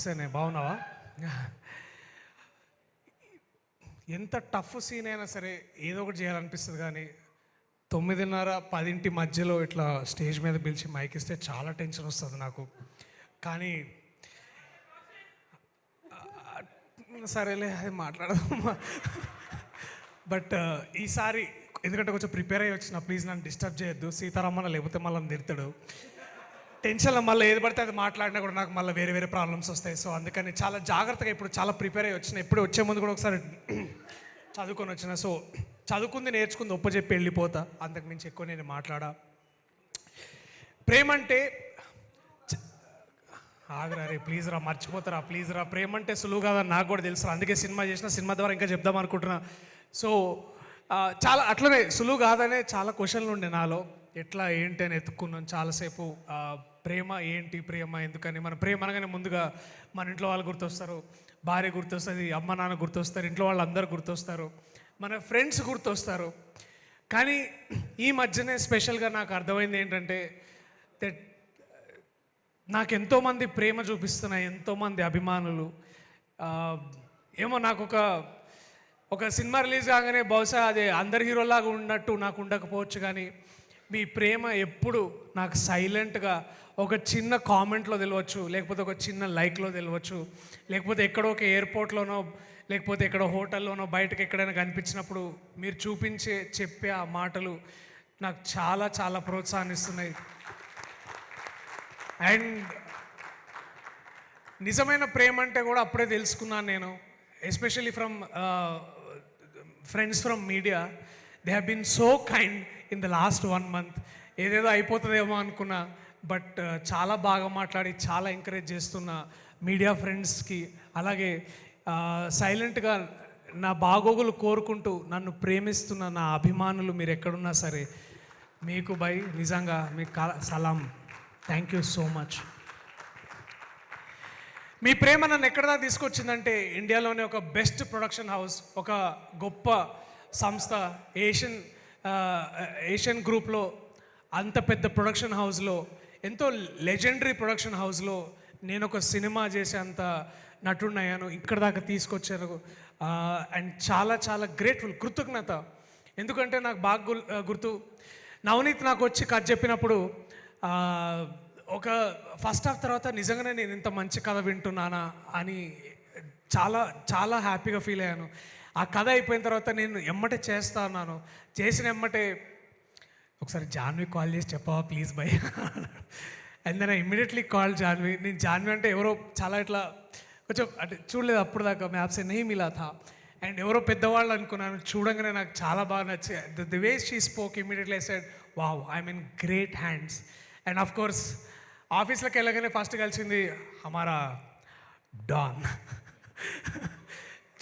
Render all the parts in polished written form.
సరే బాగున్నావా? ఎంత టఫ్ సీన్ అయినా సరే ఏదో ఒకటి చేయాలనిపిస్తుంది, కానీ 9:30 10 మధ్యలో ఇట్లా స్టేజ్ మీద పిలిచి మైక్ ఇస్తే చాలా టెన్షన్ వస్తుంది నాకు. కానీ సరేలే, అది మాట్లాడదాం. బట్ ఈసారి ఎందుకంటే కొంచెం ప్రిపేర్ అయ్యి వచ్చిన, ప్లీజ్ నన్ను డిస్టర్బ్ చేయొద్దు. సీతారామన్న లేకపోతే మళ్ళీ తిడతాడు. టెన్షన్లో మళ్ళీ ఏది పడితే అది మాట్లాడినా కూడా నాకు మళ్ళీ వేరే వేరే ప్రాబ్లమ్స్ వస్తాయి. సో అందుకని చాలా జాగ్రత్తగా ఇప్పుడు చాలా ప్రిపేర్ అయ్యి వచ్చిన. ఎప్పుడు వచ్చే ముందు కూడా ఒకసారి చదువుకొని వచ్చిన. సో చదువుకుంది నేర్చుకుంది ఒప్పచెప్పి వెళ్ళిపోతా, అంతకు మించి ఎక్కువ నేను మాట్లాడా. ప్రేమ అంటే ఆగరా రే, ప్లీజ్ రా, మర్చిపోతారా ప్లీజ్ రా. ప్రేమ అంటే సులువు కాదని నాకు కూడా తెలుసు, అందుకే సినిమా చేసిన. సినిమా ద్వారా ఇంకా చెప్దాం అనుకుంటున్నా. సో చాలా అట్లనే సులువు కాదనే చాలా క్వశ్చన్లు ఉండే నాలో. ఎట్లా ఏంటి అని ఎత్తుక్కున్నాను చాలాసేపు. ప్రేమ ఏంటి, ప్రేమ ఎందుకని. మన ప్రేమ అనగానే ముందుగా మన ఇంట్లో వాళ్ళు గుర్తొస్తారు, భార్య గుర్తొస్తుంది, అమ్మ నాన్న గుర్తొస్తారు, ఇంట్లో వాళ్ళు అందరు గుర్తొస్తారు, మన ఫ్రెండ్స్ గుర్తొస్తారు. కానీ ఈ మధ్యనే స్పెషల్గా నాకు అర్థమైంది ఏంటంటే దట్ నాకు ఎంతోమంది ప్రేమ చూపిస్తున్నాయి, ఎంతోమంది అభిమానులు. ఏమో నాకు ఒక సినిమా రిలీజ్ కాగానే బహుశా అదే అందరి హీరోలాగా ఉన్నట్టు నాకు ఉండకపోవచ్చు, కానీ మీ ప్రేమ ఎప్పుడు నాకు సైలెంట్గా ఒక చిన్న కామెంట్లో తెలియవచ్చు, లేకపోతే ఒక చిన్న లైక్లో తెలియవచ్చు, లేకపోతే ఎక్కడో ఒక ఎయిర్పోర్ట్లోనో లేకపోతే ఎక్కడో హోటల్లోనో బయటకు ఎక్కడైనా కనిపించినప్పుడు మీరు చెప్పే ఆ మాటలు నాకు చాలా చాలా ప్రోత్సాహాన్నిస్తున్నాయి. అండ్ నిజమైన ప్రేమ అంటే కూడా అప్పుడే తెలుసుకున్నాను నేను, especially from friends from media. They have been so kind in the last 1 month. ఏదేదో అయిపోతుందేమో అనుకున్నా, బట్ చాలా బాగా మాట్లాడి చాలా ఎంకరేజ్ చేస్తున్న మీడియా ఫ్రెండ్స్కి, అలాగే సైలెంట్గా నా బాగోగులు కోరుకుంటూ నన్ను ప్రేమిస్తున్న నా అభిమానులు మీరు ఎక్కడున్నా సరే, మీకు బై నిజంగా మీకు సలాం. Thank you so much. మీ ప్రేమ నన్ను ఎక్కడ దాకా తీసుకొచ్చిందంటే, ఇండియాలోనే ఒక బెస్ట్ ప్రొడక్షన్ హౌస్, ఒక గొప్ప సంస్థ, ఏషియన్ గ్రూప్లో అంత పెద్ద ప్రొడక్షన్ హౌస్లో, ఎంతో లెజెండరీ ప్రొడక్షన్ హౌస్లో నేను ఒక సినిమా చేసే అంత నటుడునయ్యాను, ఇక్కడ దాకా తీసుకొచ్చాను. అండ్ చాలా చాలా గ్రేట్ఫుల్, కృతజ్ఞత. ఎందుకంటే నాకు బాగా గుర్తు, నవనీత్ నాకు వచ్చి కథ చెప్పినప్పుడు ఒక ఫస్ట్ హాఫ్ తర్వాత నిజంగానే నేను ఇంత మంచి కథ వింటున్నానా అని చాలా చాలా హ్యాపీగా ఫీల్ అయ్యాను. ఆ కథ అయిపోయిన తర్వాత నేను ఎమ్మటే చేస్తా అన్నాను. చేసిన ఎమ్మటే ఒకసారి జాన్వి కాల్ చేసి చెప్పవా please bye. And then I immediately call Janvi. నేను జాన్వి అంటే ఎవరో చాలా ఇట్లా కొంచెం అంటే చూడలేదు అప్పుడు దాకా, మ్యాప్స్ నహీ మిలా థా. అండ్ ఎవరో పెద్దవాళ్ళు అనుకున్నాను, చూడంగానే నాకు చాలా బాగా నచ్చి the way she spoke, immediately I said wow, I'm in great hands. And of course ఆఫీస్లోకి వెళ్ళగానే ఫస్ట్ కలిసింది హమారా డాన్,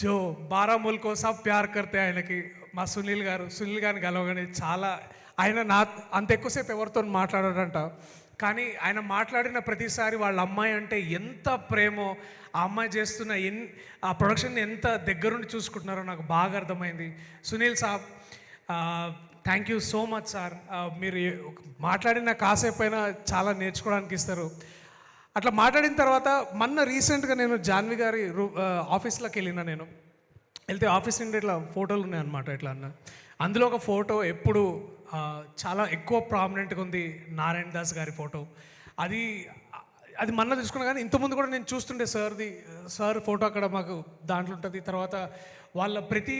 జో 12 ముల్కో సబ్ ప్యార్ కర్తే. ఆయనకి మా సునీల్ గారిని కలవగానే చాలా, ఆయన నా అంత ఎక్కువసేపు ఎవరితో మాట్లాడాడంట, కానీ ఆయన మాట్లాడిన ప్రతిసారి వాళ్ళ అమ్మాయి అంటే ఎంత ప్రేమో, ఆ అమ్మాయి చేస్తున్న ఆ ప్రొడక్షన్ ఎంత దగ్గరుండి చూసుకుంటున్నారో నాకు బాగా అర్థమైంది. Sunil saab, thank you so much sir. మీరు మాట్లాడిన కాసేపు అయినా చాలా నేర్చుకోవడానికి ఇస్తారు. అట్లా మాట్లాడిన తర్వాత మొన్న రీసెంట్గా నేను జాన్వి గారి ఆఫీస్లోకి వెళ్తే ఆఫీస్ నుండి ఇట్లా ఫోటోలు ఉన్నాయన్నమాట. ఇట్లా అందులో ఒక ఫోటో ఎప్పుడు చాలా ఎక్కువ ప్రామినెంట్గా ఉంది, నారాయణ దాస్ గారి ఫోటో. అది మొన్న తీసుకున్నా, కానీ ఇంతకుముందు కూడా నేను చూస్తుండే సార్ ఫోటో అక్కడ మాకు దాంట్లో ఉంటుంది. తర్వాత వాళ్ళ ప్రతి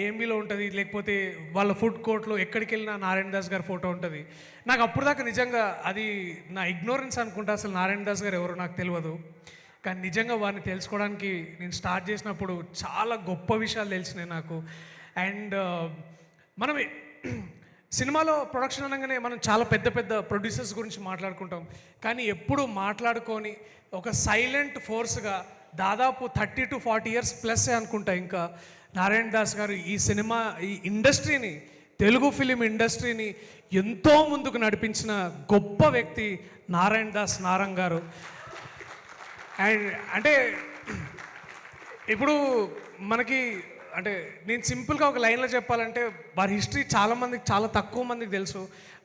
ఏఎంబీలో ఉంటుంది, లేకపోతే వాళ్ళ ఫుడ్ కోర్ట్లో ఎక్కడికి వెళ్ళినా నారాయణ దాస్ గారి ఫోటో ఉంటుంది. నాకు అప్పుడు దాకా నిజంగా అది నా ఇగ్నోరెన్స్ అనుకుంటా, అసలు నారాయణ దాస్ గారు ఎవరో నాకు తెలియదు. కానీ నిజంగా వారిని తెలుసుకోవడానికి నేను స్టార్ట్ చేసినప్పుడు చాలా గొప్ప విషయాలు తెలిసినాయి నాకు. అండ్ మనం సినిమాలో ప్రొడక్షన్ అనగానే మనం చాలా పెద్ద పెద్ద ప్రొడ్యూసర్స్ గురించి మాట్లాడుకుంటాం, కానీ ఎప్పుడు మాట్లాడుకొని ఒక సైలెంట్ ఫోర్స్గా దాదాపు 30 to 40 years ప్లస్ అనుకుంటా ఇంకా నారాయణ దాస్ గారు ఈ ఇండస్ట్రీని, తెలుగు ఫిలిం ఇండస్ట్రీని ఎంతో ముందుకు నడిపించిన గొప్ప వ్యక్తి నారాయణ దాస్ నారంగ్ గారు. అండ్ అంటే ఇప్పుడు మనకి అంటే నేను సింపుల్గా ఒక లైన్లో చెప్పాలంటే వారి హిస్టరీ చాలా తక్కువ మందికి తెలుసు.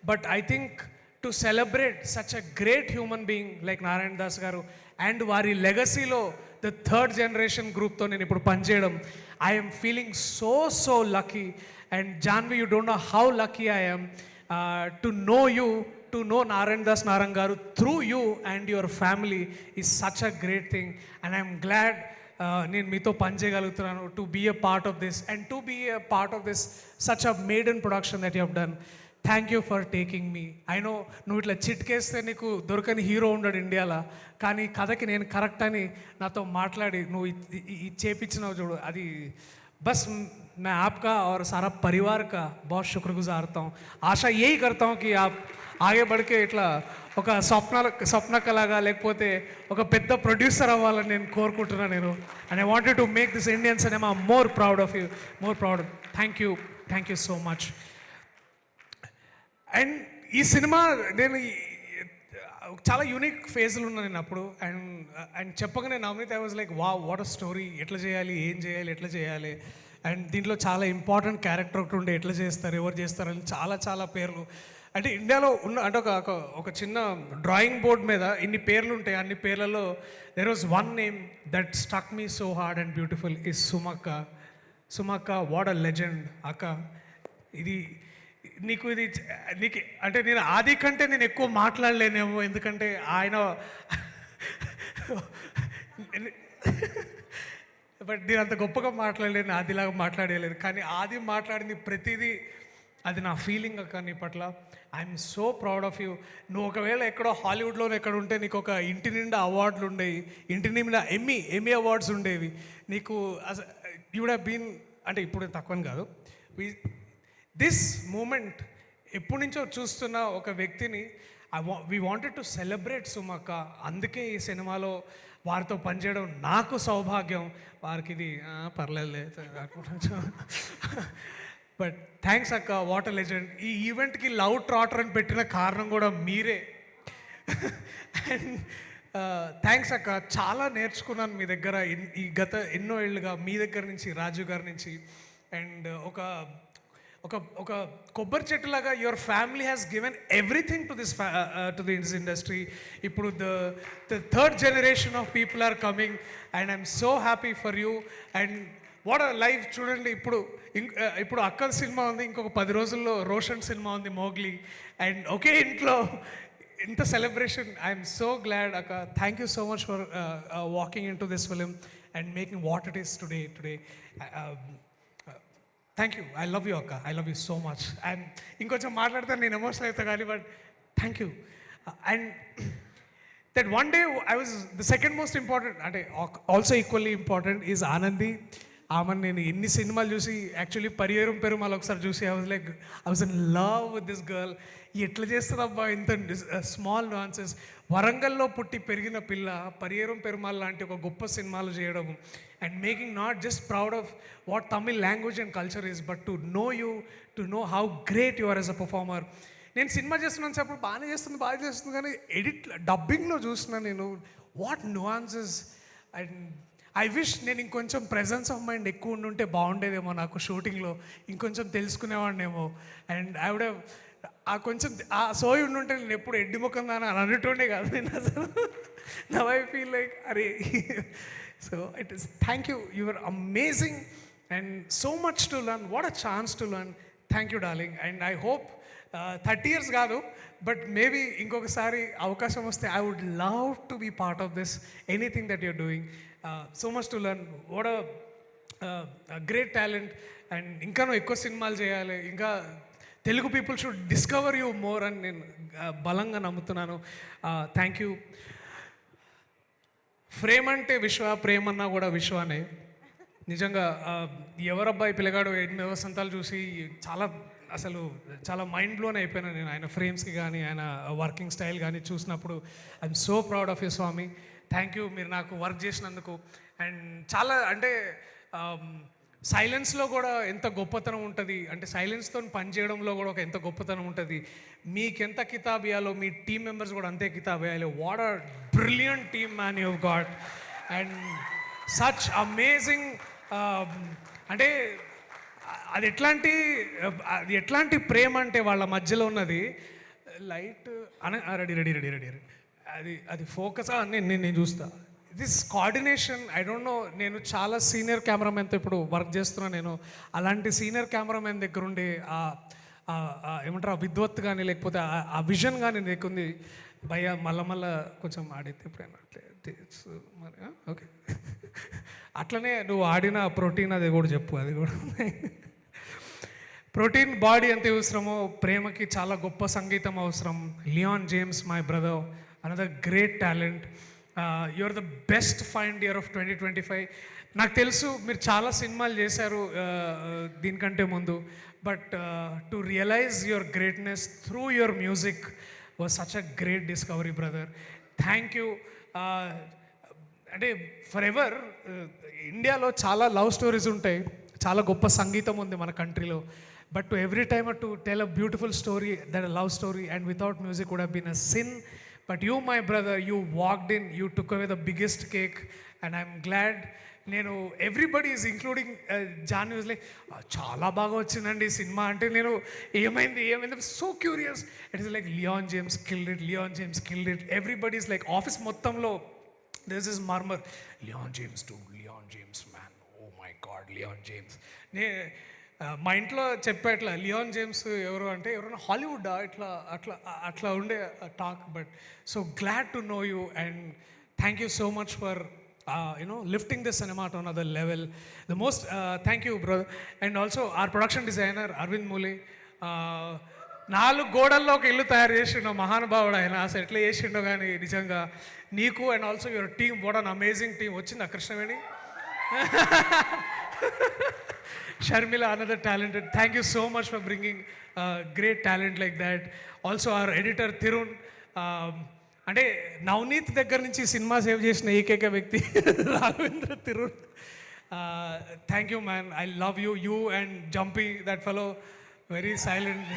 But I think to celebrate such a great human being like Narayana Das garu and వారి లెగసీలో ద థర్డ్ జనరేషన్ గ్రూప్తో నేను ఇప్పుడు పనిచేయడం I'm feeling so lucky. And Janvi, you don't know how lucky I'm to know you, to know Narayana Das Narang garu through you and your family is such a great thing. And I'm glad నేను మీతో పనిచేయగలుగుతున్నాను to be a part of this and to be a part of this such a maiden production that you have done. Thank you for taking me. I know నువ్వు ఇట్లా చిట్కేస్తే నీకు దొరకని hero ఉండడు ఇండియాలో, కానీ కథకి నేను కరెక్ట్ అని నాతో మాట్లాడి నువ్వు ఇది చేపించినావు చూడు, అది बस मैं आपका और सारा परिवार का बहुत शुक्रगुजार हूँ. आशा यही करता हूँ कि आप आगे बढ़ के इट्ला ఒక స్వప్న కళగా లేకపోతే ఒక పెద్ద ప్రొడ్యూసర్ అవ్వాలని నేను కోరుకుంటున్నాను నేను. And I wanted to make this Indian cinema more proud of you, more proud. Thank you so much. And ఈ సినిమా నేను చాలా యూనిక్ ఫేజ్లో ఉన్నాను నేను అప్పుడు. అండ్ చెప్పగానే Navneet I was like what a story, ఎట్లా చేయాలి, ఏం చేయాలి, ఎట్లా చేయాలి. అండ్ దీంట్లో చాలా ఇంపార్టెంట్ క్యారెక్టర్ ఒకటి ఉండే, ఎట్లా చేస్తారు, ఎవరు చేస్తారు అని చాలా పేర్లు. అంటే ఇండియాలో ఉన్న అంటే ఒక చిన్న డ్రాయింగ్ బోర్డ్ మీద ఇన్ని పేర్లు ఉంటాయి, అన్ని పేర్లలో there was one name that stuck me so hard and beautiful is సుమక్క. వాట్ అ లెజెండ్ అక్క. ఇది నీకు అంటే నేను ఆది కంటే నేను ఎక్కువ మాట్లాడలేనేమో, ఎందుకంటే ఆయన బట్ నేను అంత గొప్పగా మాట్లాడలేను, ఆదిలాగా మాట్లాడలేదు. కానీ ఆది మాట్లాడింది ప్రతిదీ అది నా ఫీలింగ్ అక్క నీ పట్ల. I'm so proud of you. నువ్వు ఒకవేళ ఎక్కడో హాలీవుడ్లో ఎక్కడ ఉంటే నీకు ఒక ఇంటి నిండా అవార్డులు ఉండేవి, ఇంటి నిండా ఎమ్మీ అవార్డ్స్ ఉండేవి నీకు. యూ వుడ్ హ్యావ్ బీన్, అంటే ఇప్పుడు తక్కువని కాదు, దిస్ మూమెంట్ ఎప్పటి నుంచో చూస్తున్న ఒక వ్యక్తిని వీ వాంటెడ్ టు సెలబ్రేట్ సుమక్క. అందుకే ఈ సినిమాలో వారితో పనిచేయడం నాకు సౌభాగ్యం. వారికి ఇది పర్లేదు. బట్ థ్యాంక్స్ అక్క, వాట్ ఎ లెజెండ్. ఈ ఈవెంట్కి లవ్ ట్రాటర్ అని పెట్టిన కారణం కూడా మీరే. అండ్ థ్యాంక్స్ అక్క, చాలా నేర్చుకున్నాను మీ దగ్గర ఈ గత ఎన్నో ఏళ్ళుగా, మీ దగ్గర నుంచి, రాజు గారి నుంచి. అండ్ ఒక కొబ్బరి చెట్టులాగా your family has given everything to this industry. ఇప్పుడు the third generation of people are coming and I'm so happy for you. And what a life. చూడండి, ఇప్పుడు అక్కల సినిమా ఉంది, ఇంకొక 10 రోజుల్లో రోషన్ సినిమా ఉంది, మోగ్లీ. అండ్ ఒకే ఇంట్లో ఇంత సెలబ్రేషన్. ఐఎమ్ సో గ్లాడ్ అక్క. Thank you so much for walking into this film and making what it is today. Thank you. I love you అక్క, I love you so much. And ఇంకొంచెం మాట్లాడితే నేను emotional అవుతా కానీ, but thank you. And that one day I was the second most important, అంటే also equally important is Anandi. ఆమెను నేను ఎన్ని సినిమాలు చూసి, యాక్చువల్లీ పరియేరం పెరుమాల్ ఒకసారి చూసి I was in love with this girl. ఎట్లా చేస్తుందబ్బా ఇంత స్మాల్ న్యూయాన్సెస్. వరంగల్లో పుట్టి పెరిగిన పిల్ల పరియేరం పెరుమాల్ లాంటి ఒక గొప్ప సినిమాలు చేయడం and making not just proud of what Tamil language and culture is, but to know you, to know how great you are as a performer. నేను సినిమా చేస్తున్నాను చెప్పప్పుడు బాగా చేస్తుంది కానీ డబ్బింగ్లో చూసిన నేను what nuances. And I wish నేను ఇంకొంచెం ప్రెజెన్స్ ఆఫ్ మైండ్ ఎక్కువ ఉండుంటే బాగుండేదేమో, నాకు షూటింగ్లో ఇంకొంచెం తెలుసుకునేవాడినేమో. అండ్ ఐ వుడ్ హ్యావ్ కొంచెం ఆ సోయి ఉండుంటే నేను ఎప్పుడు ఎడ్డి ముఖం దాని అని అనేటోనే కాదు నేను అసలు. నవ్ ఐ ఫీల్ లైక్ అరే. So it is thank you, your amazing and so much to learn. What a chance to learn. Thank you darling. And I hope 30 years కాదు, బట్ మేబీ ఇంకొకసారి అవకాశం వస్తే I would love to be part of this anything that you're doing. So much to learn. What a great talent. And ఇంకా నువ్వు ఎక్కువ సినిమాలు చేయాలి, ఇంకా Telugu people should discover you more అని నేను బలంగా నమ్ముతున్నాను. Thank you. ఫ్రేమ్ అంటే విశ్వ, ప్రేమన్నా కూడా విశ్వానే. నిజంగా ఎవరబ్బాయి పిల్లగాడు 8 వసంతాలు చూసి చాలా మైండ్ బ్లోన్ అయిపోయాను నేను ఆయన ఫ్రేమ్స్కి కానీ ఆయన వర్కింగ్ స్టైల్ కానీ చూసినప్పుడు. I'm so proud of you Swami. Thank you మీరు నాకు వర్క్ చేసినందుకు. అండ్ చాలా అంటే సైలెన్స్లో కూడా ఎంత గొప్పతనం ఉంటుంది, అంటే సైలెన్స్తో పనిచేయడంలో కూడా ఒక ఎంత గొప్పతనం ఉంటుంది. మీకెంత కితాబ్ ఇవ్వాలో మీ టీం మెంబర్స్ కూడా అంతే కితాబ్ ఇవ్వాలి. What a brilliant team man you got and such amazing. అంటే అది ఎట్లాంటి ప్రేమ అంటే వాళ్ళ మధ్యలో ఉన్నది లైట్ రెడీ అది అది ఫోకస్ నేను నేను నేను చూస్తా. This coordination I don't know. నేను చాలా సీనియర్ కెమెరామెన్తో ఇప్పుడు వర్క్ చేస్తున్నా. నేను అలాంటి సీనియర్ కెమెరామెన్ దగ్గర ఉండి ఏమంటారు ఆ విద్వత్ కానీ లేకపోతే ఆ విజన్ కానీ నీకుంది భయ్యా. మళ్ళా కొంచెం ఆడితే ఎప్పుడైనా మరి ఓకే. అట్లనే నువ్వు ఆడిన ప్రోటీన్ అది కూడా చెప్పు. అది కూడా ప్రోటీన్ బాడీ ఎంత అవసరమో ప్రేమకి చాలా గొప్ప సంగీతం అవసరం. Leon James my brother, another great talent. You are the best find year of 2025. నాకు తెలుసు మీరు చాలా సినిమాలు చేశారు దీనికంటే ముందు, but to realize your greatness through your music was such a great discovery brother. Thank you. అంటే ఫర్ ఎవర్ ఇండియాలో చాలా లవ్ స్టోరీస్ ఉంటాయి, చాలా గొప్ప సంగీతం ఉంది మన కంట్రీలో, but to every time to tell a beautiful story that a love story and without music would have been a sin. But you my brother, you walked in, you took away the biggest cake and I'm glad. నేను everybody is including John use like చాలా బాగా వచ్చిందండి cinema అంటే నేను ఏమైంది so curious. It is like Leon James killed it, Leon James killed it. Everybody is like office మొత్తంలో this is murmur, Leon James to Leon James man, oh my god Leon James. మా ఇంట్లో చెప్పేట్లా Lyon James ఎవరు అంటే ఎవరైనా హాలీవుడ్ ఇట్లా అట్లా అట్లా ఉండే talk. But so glad to know you and thank you so much for lifting the cinema to another level. The most thank you brother. And also our production designer Arvind Mule, 4 గోడల్లో ఒక ఇల్లు తయారు చేసిండు మహానుభావుడు ఆయన. అసలు ఎట్లా చేసిండో కానీ నిజంగా నీకు and also your team, what an amazing team. వచ్చిందా Krishnaveni? Sharmila, another talented. Thank you so much for bringing great talent like that. Also our editor Thirun, అంటే నవనీత్ దగ్గర నుంచి సినిమా సేవ్ చేసిన ఏకైక వ్యక్తి Raghavendra Thirun. Thank you man, I love you. You and జంపీ, that fellow very silent.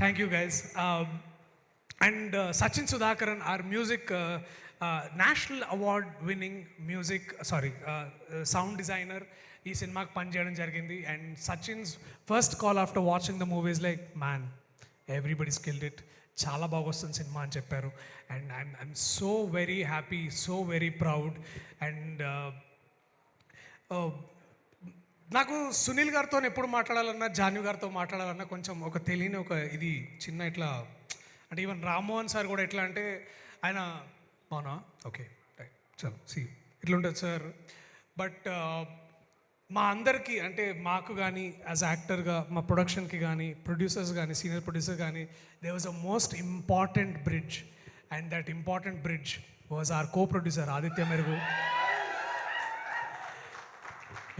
Thank you guys. And Sachin Sudhakaran, our music national award winning music sound designer, ఈ సినిమాకి పనిచేయడం జరిగింది. And Sachin's first call after watching the movies like man everybody skilled it, చాలా బాగా వస్తుంది cinema అని చెప్పారు. And I'm so very happy, so very proud. And నాకు సునీల్ గారితో ఎప్పుడు మాట్లాడాలన్నా, జాన్వి గారితో మాట్లాడాలన్నా కొంచెం ఒక తెలియని ఒక ఇది చిన్న ఇట్లా, అంటే ఈవెన్ రామ్మోహన్ సార్ కూడా ఎట్లా అంటే ఆయన అవునా ఓకే రైట్ చలో సి ఇట్లుంటుంది సార్. బట్ మా అందరికీ అంటే మాకు కానీ యాజ్ యాక్టర్గా మా ప్రొడక్షన్కి కానీ ప్రొడ్యూసర్స్ కానీ సీనియర్ ప్రొడ్యూసర్ కానీ they was a most important bridge. And that important bridge was our co producer Aditya Merugu.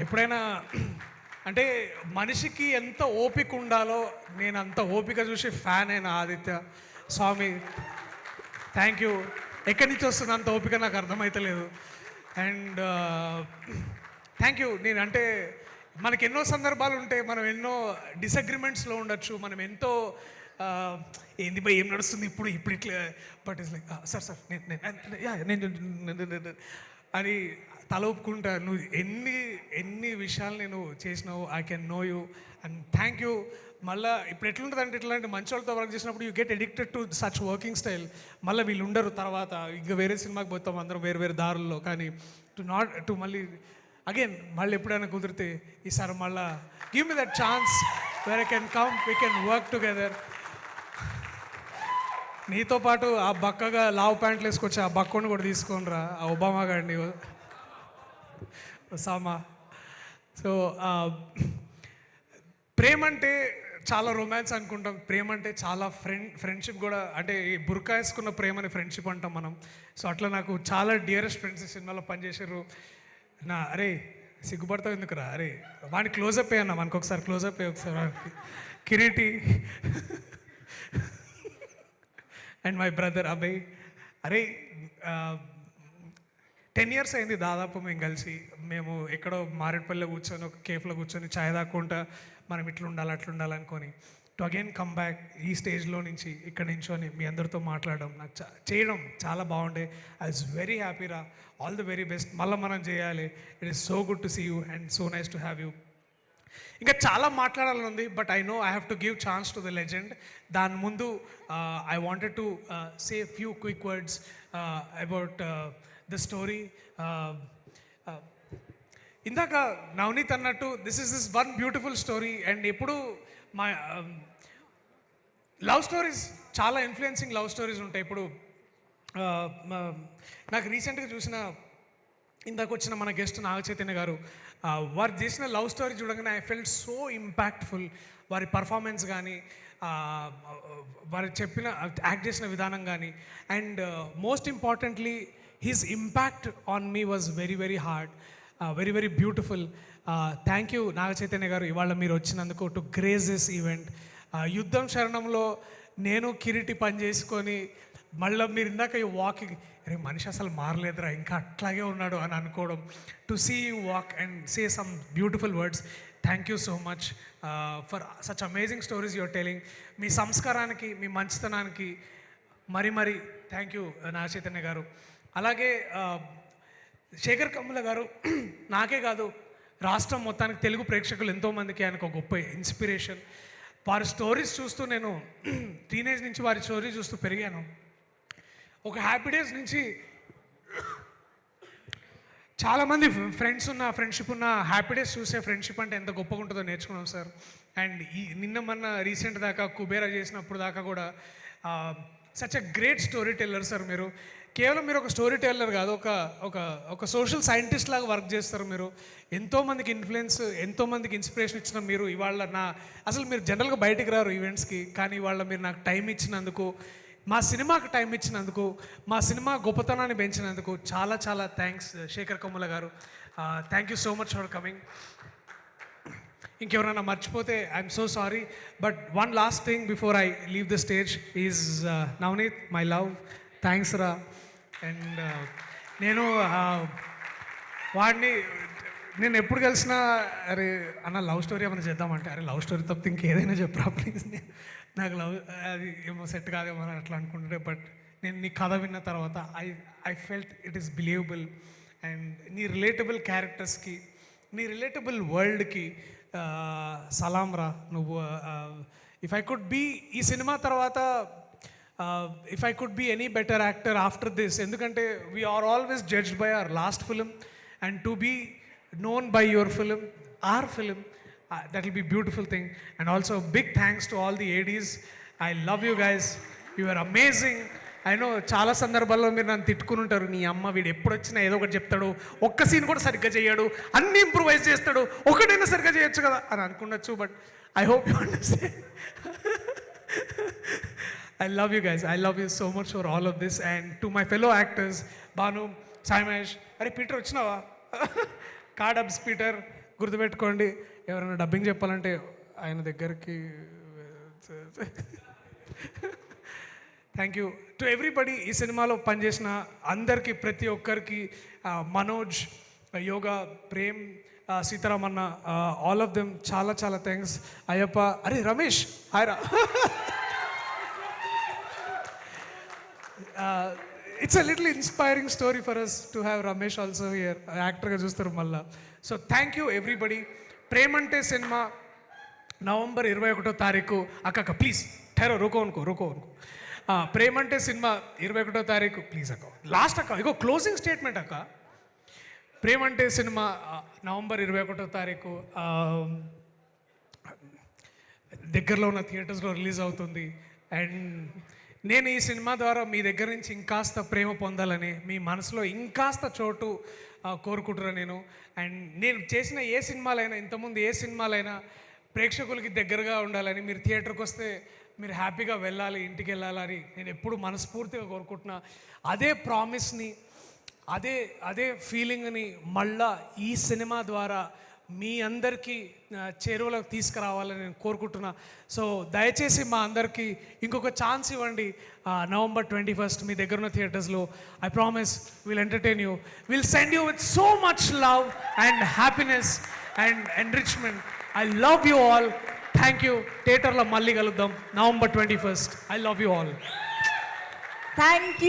ఎప్పుడైనా అంటే మనిషికి ఎంత ఓపిక ఉండాలో నేను అంత ఓపిక చూసి ఫ్యాన్ అయిన ఆదిత్య స్వామి. Thank you. ఎక్కడి నుంచి వస్తుంది అంత ఓపిక నాకు అర్థమవుతలేదు. And thank you. నేను అంటే మనకి ఎన్నో సందర్భాలు ఉంటాయి, మనం ఎన్నో డిసగ్రిమెంట్స్లో ఉండొచ్చు, మనం ఎంతో ఏంది బై ఏం నడుస్తుంది ఇప్పుడు ఇట్లా, బట్ ఇట్స్ లైక్ సార్ నేను అని తల ఒప్పుకుంటా. నువ్వు ఎన్ని విషయాలు నేను చేసినావు, I can know you and thank you. మళ్ళీ ఇప్పుడు ఎట్లుంటుంది అంటే ఇట్లాంటి మంచి వాళ్ళతో వర్క్ చేసినప్పుడు you get addicted to such working style. మళ్ళీ వీళ్ళు ఉండరు, తర్వాత ఇంకా వేరే సినిమాకి పోతాం అందరం వేరు వేరే దారుల్లో. కానీ టు మళ్ళీ అగైన్ మళ్ళీ ఎప్పుడైనా కుదిరితే ఈసారి మళ్ళా give me that chance where I can come, we can work together. నీతో పాటు ఆ బక్కగా లావ్ ప్యాంట్లు వేసుకొచ్చి ఆ బక్కని కూడా తీసుకొని రా, ఆ ఒబామా గారిని ఒసామా. సో ప్రేమ అంటే చాలా రొమాన్స్ అనుకుంటాం, ప్రేమ అంటే చాలా ఫ్రెండ్షిప్ కూడా, అంటే ఈ బుర్కా వేసుకున్న ప్రేమని ఫ్రెండ్షిప్ అంటాం మనం. సో అట్లా నాకు చాలా డియరెస్ట్ ఫ్రెండ్స్ ఈ సినిమాలో పనిచేసారు. అరే సిగ్గుపడతావు ఎందుకురా, అరే వాడిని క్లోజప్ అయ్యన్నా, మనకు ఒకసారి క్లోజప్ అయ్యి ఒకసారి వాడికి Kireeti and my brother Abhay. అరే 10 years అయింది దాదాపు మేము కలిసి. మేము ఎక్కడో మారేడుపల్లిలో కూర్చొని ఒక కేఫ్లో కూర్చొని ఛాయ్ దాక్కుంటా మనం ఇట్లా ఉండాలి అట్లా ఉండాలనుకొని టు అగైన్ కమ్ బ్యాక్ ఈ స్టేజ్లో నుంచి ఇక్కడ నించొని మీ అందరితో మాట్లాడడం నాకు చేయడం చాలా బాగుండే. ఐ వాజ్ వెరీ హ్యాపీ రా. All the very best. మళ్ళీ మనం చేయాలి. It is so good to see you and so nice to have you. ఇంకా చాలా మాట్లాడాలని ఉంది, but I know I have to give chance to the legend. దాని ముందు I wanted to say few quick words about the story. ఇందాక నవనీత్ అన్నట్టు this one beautiful story. And ఎప్పుడు మా లవ్ స్టోరీస్ చాలా ఇన్ఫ్లుయెన్సింగ్ లవ్ స్టోరీస్ ఉంటాయి. ఇప్పుడు నాకు రీసెంట్గా చూసిన ఇందాక వచ్చిన మన గెస్ట్ నాగ చైతన్య గారు, వారు చేసిన లవ్ స్టోరీ చూడగానే ఐ ఫెల్ట్ సో ఇంపాక్ట్ఫుల్. వారి పర్ఫార్మెన్స్ కానీ, వారు చెప్పిన యాక్ట్ చేసిన విధానం కానీ, and most importantly his impact on me was very very hard, very very beautiful. Thank you Naga Chaitanya garu, ఇవాళ మీరు వచ్చినందుకు టు గ్రేస్ దిస్ ఈవెంట్. యుద్ధం శరణంలో నేను కిరీటి పని చేసుకొని మళ్ళీ మీరు ఇందాక ఈ వాకింగ్, అరే మనిషి అసలు మారలేదురా, ఇంకా అట్లాగే ఉన్నాడు అని అనుకోవడం, to see you walk and say some beautiful words. Thank you so much for such amazing stories your telling. మీ సంస్కారానికి, మీ మంచితనానికి మరి మరి థ్యాంక్ యూ నాగ చైతన్య గారు. అలాగే శేఖర్ కమ్ముల గారు నాకే కాదు, రాష్ట్రం మొత్తానికి, తెలుగు ప్రేక్షకులు ఎంతోమందికి ఆయనకు ఒక గొప్ప ఇన్స్పిరేషన్. వారి స్టోరీస్ చూస్తూ నేను టీనేజ్ నుంచి వారి స్టోరీ చూస్తూ పెరిగాను. ఒక హ్యాపీ డేస్ నుంచి చాలామంది ఫ్రెండ్స్ ఉన్న, ఫ్రెండ్షిప్ ఉన్న, హ్యాపీ డేస్ చూసే ఫ్రెండ్షిప్ అంటే ఎంత గొప్పగా ఉంటుందో నేర్చుకున్నాం సార్. అండ్ నిన్న మొన్న రీసెంట్ దాకా కుబేరా చేసినప్పుడు దాకా కూడా such a great story teller sir. మీరు కేవలం మీరు ఒక స్టోరీ టెల్లర్ కాదు, ఒక సోషల్ సైంటిస్ట్ లాగా వర్క్ చేస్తారు మీరు. ఎంతోమందికి ఇన్ఫ్లుయెన్స్, ఎంతోమందికి ఇన్స్పిరేషన్ ఇచ్చిన మీరు ఇవాళ అసలు మీరు జనరల్గా బయటికి రారు ఈవెంట్స్కి, కానీ ఇవాళ మీరు నాకు టైం ఇచ్చినందుకు, మా సినిమాకి టైం ఇచ్చినందుకు, మా సినిమా గొప్పతనాన్ని పెంచినందుకు చాలా చాలా thanks Sekhar Kammula garu. Thank you so much for coming. ఇంకెవరైనా మర్చిపోతే I'm so sorry. But one last thing before I leave the stage is Navneet, my love, thanks రా. అండ్ నేను వాడిని నేను ఎప్పుడు కలిసినా, అరే అన్న లవ్ స్టోరీ ఏమైనా చేద్దామంటే, అరే లవ్ స్టోరీ తప్పితే ఇంకేదైనా చెప్పరా ప్లీజ్, నాకు లవ్ అది ఏమో సెట్ కాదేమో అని అట్లా అనుకుంటుంటే, బట్ నేను నీ కథ విన్న తర్వాత I felt it is believable. And నీ రిలేటబుల్ క్యారెక్టర్స్కి, నీ రిలేటబుల్ వరల్డ్కి సలాం రా. నువ్వు ఇఫ్ ఐ కుడ్ బీ ఈ సినిమా తర్వాత, if I could be any better actor after this, ఎందుకంటే we are always judged by our last film, and to be known by your film, our film, that will be beautiful thing. And also big thanks to all the ADs. I love you guys, you are amazing. I know చాలా సందర్భాల్లో మీరు నన్ను తిట్టుకుని ఉంటారు, నీ అమ్మ వీడు ఎప్పుడు వచ్చినా ఏదో ఒకటి చెప్తాడు, ఒక్క సీన్ కూడా సరిగ్గా చేయడు, అన్ని ఇంప్రూవైజ్ చేస్తాడు, ఒకటైనా సరిగ్గా చేయొచ్చు కదా అని అనుకున్నచ్చు. But I hope you understand. I love you guys, I love you so much for all of this. And to my fellow actors, Banu, Saimesh, అరే పీటర్ వచ్చినావా, డబ్స్ పీటర్, గుర్తుపెట్టుకోండి, ఎవరైనా డబ్బింగ్ చెప్పాలంటే ఆయన దగ్గరికి. Thank you to everybody. ఈ సినిమాలో పనిచేసిన అందరికీ, ప్రతి ఒక్కరికి, మనోజ్, యోగా, ప్రేమ్, సీతారామన్న, ఆల్ ఆఫ్ దెమ్ చాలా చాలా థ్యాంక్స్. అయ్యప్ప, అరే Ramesh హాయ్రా. It's a little inspiring story for us to have Ramesh also here, యాక్టర్గా చూస్తారు మళ్ళా. So thank you everybody. Premante cinema November 21వ తారీఖు. అక్క ప్లీజ్ ఠెరో, రుకో అనుకో. ప్రేమంటే సినిమా 21వ తారీఖు, ప్లీజ్ అక్క, లాస్ట్ అక్క, ఇగో క్లోజింగ్ స్టేట్మెంట్ అక్క. ప్రేమంటే సినిమా నవంబర్ 21వ తారీఖు దగ్గరలో ఉన్న థియేటర్స్లో రిలీజ్ అవుతుంది. అండ్ నేను ఈ సినిమా ద్వారా మీ దగ్గర నుంచి ఇంకాస్త ప్రేమ పొందాలని, మీ మనసులో ఇంకాస్త చోటు కోరుకుంటున్నాను నేను. అండ్ నేను చేసిన ఏ సినిమాలైనా, ఇంతకుముందు ఏ సినిమాలైనా ప్రేక్షకులకి దగ్గరగా ఉండాలని, మీరు థియేటర్కి వస్తే మీరు హ్యాపీగా వెళ్ళాలి, ఇంటికి వెళ్ళాలని నేను ఎప్పుడు మనస్ఫూర్తిగా కోరుకుంటున్నా. అదే ప్రామిస్ని, అదే ఫీలింగ్ని మళ్ళా ఈ సినిమా ద్వారా మీ అందరికీ చేరువలోకి తీసుకురావాలని నేను కోరుకుంటున్నా. సో దయచేసి మా అందరికీ ఇంకొక ఛాన్స్ ఇవ్వండి. నవంబర్ 21st మీ దగ్గర ఉన్న థియేటర్స్లో. I promise will entertain you, will send you with so much love and happiness and enrichment. I love you all. Thank you. థియేటర్లో మళ్ళీ కలుద్దాం November 21st. I love you all. Thank you.